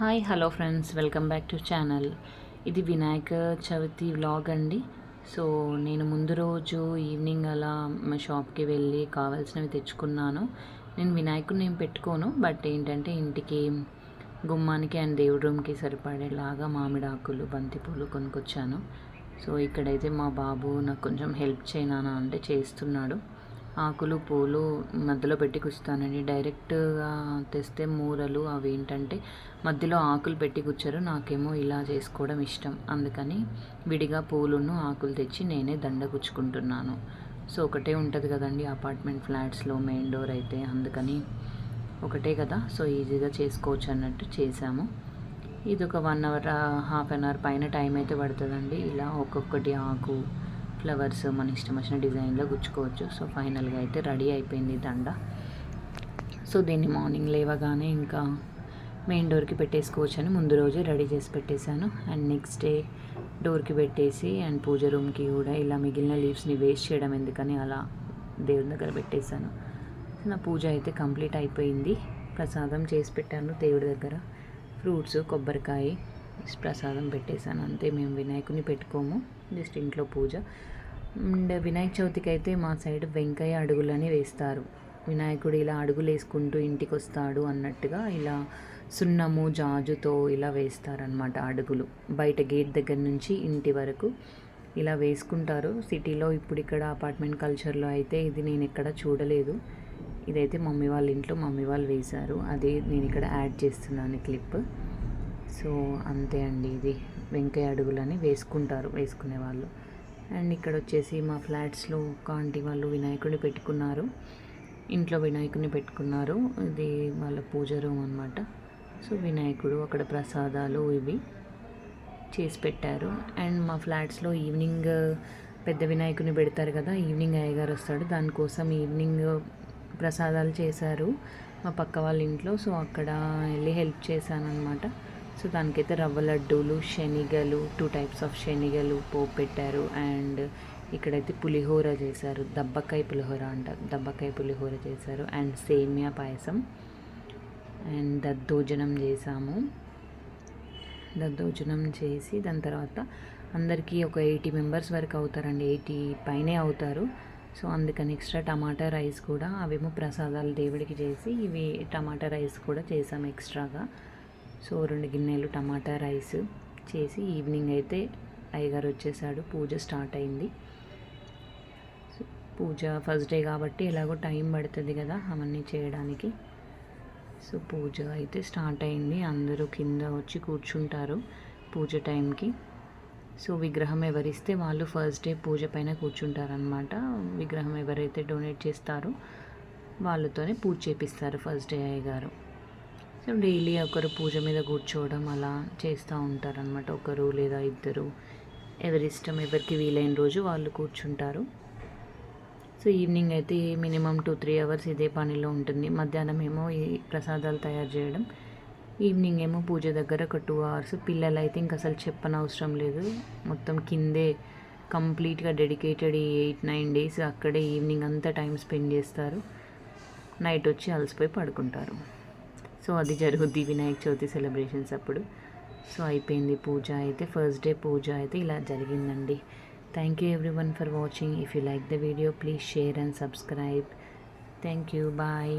Hi hello friends, welcome back to channel. ఇది Vinayaka Chavithi vlog అండి. So నేను ముందు రోజు ఈవినింగ్ అలా మా షాప్కి వెళ్ళి కావాల్సినవి తెచ్చుకున్నాను. నేను వినాయకుడిని ఏం పెట్టుకోను, బట్ ఏంటంటే ఇంటికి గుమ్మానికి అండ్ దేవుడి రూమ్కి సరిపడేలాగా మామిడాకులు బంతిపూలు కొనుక్కొచ్చాను. సో ఇక్కడైతే మా బాబు నాకు కొంచెం హెల్ప్ చేయనా అంటే చేస్తున్నాడు. ఆకులు పూలు మధ్యలో పెట్టి కూర్చుతానండి. డైరెక్ట్గా తెస్తే మూరలు అవి ఏంటంటే మధ్యలో ఆకులు పెట్టి కూర్చారు. నాకేమో ఇలా చేసుకోవడం ఇష్టం, అందుకని విడిగా పూలును ఆకులు తెచ్చి నేనే దండ గుచ్చుకుంటున్నాను. సో ఒకటే ఉంటుంది కదండి అపార్ట్మెంట్ ఫ్లాట్స్లో మెయిన్ డోర్ అయితే, అందుకని ఒకటే కదా, సో ఈజీగా చేసుకోవచ్చు అన్నట్టు చేసాము. ఇది ఒక 1 అవర్ హాఫ్ అన్ అవర్ పైన టైం అయితే పడుతుందండి. ఇలా ఒక్కొక్కటి ఆకు ఫ్లవర్స్ మన ఇష్టం వచ్చిన డిజైన్లో గుచ్చుకోవచ్చు. సో ఫైనల్గా అయితే రెడీ అయిపోయింది దండ. సో దీన్ని మార్నింగ్ లేవగానే ఇంకా మెయిన్ డోర్కి పెట్టేసుకోవచ్చు అని ముందు రోజే రెడీ చేసి పెట్టేశాను. అండ్ నెక్స్ట్ డే డోర్కి పెట్టేసి అండ్ పూజ రూమ్కి కూడా ఇలా మిగిలిన లీవ్స్ని వేస్ట్ చేయడం ఎందుకని అలా దేవుడి దగ్గర పెట్టేశాను. నా పూజ అయితే కంప్లీట్ అయిపోయింది. ప్రసాదం చేసి పెట్టాను దేవుడి దగ్గర, ఫ్రూట్స్ కొబ్బరికాయ ప్రసాదం పెట్టేశాను. అంతే, మేము వినాయకుని పెట్టుకోము, జస్ట్ ఇంట్లో పూజ. అండ్ వినాయక చవితికి అయితే మా సైడ్ వెంకయ్య అడుగులని వేస్తారు. వినాయకుడు ఇలా అడుగులు వేసుకుంటూ ఇంటికి వస్తాడు అన్నట్టుగా ఇలా సున్నము జాజుతో ఇలా వేస్తారనమాట అడుగులు. బయట గేట్ దగ్గర నుంచి ఇంటి వరకు ఇలా వేసుకుంటారు. సిటీలో ఇప్పుడు ఇక్కడ అపార్ట్మెంట్ కల్చర్లో అయితే ఇది నేను ఎక్కడ చూడలేదు. ఇదైతే మమ్మీ వాళ్ళ ఇంట్లో మమ్మీ వాళ్ళు వేశారు, అది నేను ఇక్కడ యాడ్ చేస్తున్నాను క్లిప్. సో అంతే అండి, ఇది వెంకయ్య అడుగులని వేసుకుంటారు వేసుకునేవాళ్ళు. అండ్ ఇక్కడ వచ్చేసి మా ఫ్లాట్స్లో ఒక ఆంటీ వాళ్ళు వినాయకుడిని పెట్టుకున్నారు, ఇంట్లో వినాయకుడిని పెట్టుకున్నారు. ఇది వాళ్ళ పూజ రూమ్ అనమాట. సో వినాయకుడు అక్కడ ప్రసాదాలు ఇవి చేసి పెట్టారు. అండ్ మా ఫ్లాట్స్లో ఈవినింగ్ పెద్ద వినాయకుడిని పెడతారు కదా, ఈవినింగ్ అయ్యగారు వస్తాడు, దానికోసం ఈవినింగ్ ప్రసాదాలు చేశారు మా పక్క వాళ్ళ ఇంట్లో. సో అక్కడ వెళ్ళి హెల్ప్ చేశాను అనమాట. సో దానికైతే రవ్వ లడ్డూలు, శనగలు, 2 టైప్స్ ఆఫ్ శనగలు పోపు పెట్టారు. అండ్ ఇక్కడైతే పులిహోర చేశారు, దబ్బకాయ పులిహోర అంటారు, దబ్బకాయ పులిహోర చేశారు. అండ్ సేమియా పాయసం అండ్ దద్దోజనం చేసాము. దద్దోజనం చేసి దాని తర్వాత అందరికీ ఒక 80 మెంబర్స్ వరకు అవుతారండి, 80 పైనే అవుతారు. సో అందుకని ఎక్స్ట్రా టమాటా రైస్ కూడా, అవేమో ప్రసాదాలు దేవుడికి చేసి ఇవి టమాటా రైస్ కూడా చేసాము ఎక్స్ట్రాగా. సో 2 గిన్నెలు టమాటా రైస్ చేసి ఈవినింగ్ అయితే అయ్యగారు వచ్చేసాడు, పూజ స్టార్ట్ అయింది. పూజ ఫస్ట్ డే కాబట్టి ఎలాగో టైం పడుతుంది కదా అవన్నీ చేయడానికి. సో పూజ అయితే స్టార్ట్ అయింది, అందరూ కింద వచ్చి కూర్చుంటారు పూజ టైంకి. సో విగ్రహం ఎవరిస్తే వాళ్ళు ఫస్ట్ డే పూజ పైన కూర్చుంటారనమాట. విగ్రహం ఎవరైతే డొనేట్ చేస్తారో వాళ్ళతోనే పూజ చేపిస్తారు ఫస్ట్ డే అయ్యగారు. సో డైలీ ఒకరు పూజ మీద కూర్చోవడం అలా చేస్తూ ఉంటారనమాట, ఒకరు లేదా ఇద్దరు, ఎవరిష్టం ఎవరికి వీలైన రోజు వాళ్ళు కూర్చుంటారు. సో ఈవినింగ్ అయితే మినిమం 2-3 అవర్స్ ఇదే పనిలో ఉంటుంది. మధ్యాహ్నం ఏమో ఈ ప్రసాదాలు తయారు చేయడం, ఈవినింగ్ ఏమో పూజ దగ్గర ఒక 2 అవర్స్. పిల్లలు అయితే ఇంక అసలు చెప్పనవసరం లేదు, మొత్తం కిందే కంప్లీట్గా డెడికేటెడ్. 8-9 డేస్ అక్కడే ఈవినింగ్ అంతా టైం స్పెండ్ చేస్తారు, నైట్ వచ్చి అలసిపోయి పడుకుంటారు. సో అది జరుగుద్ది వినాయక చవితి సెలబ్రేషన్స్ అప్పుడు. సో అయిపోయింది పూజ అయితే, ఫస్ట్ డే పూజ అయితే ఇలా జరిగిందండి. Thank you everyone for watching. If you like the video please share and subscribe. Thank you, bye.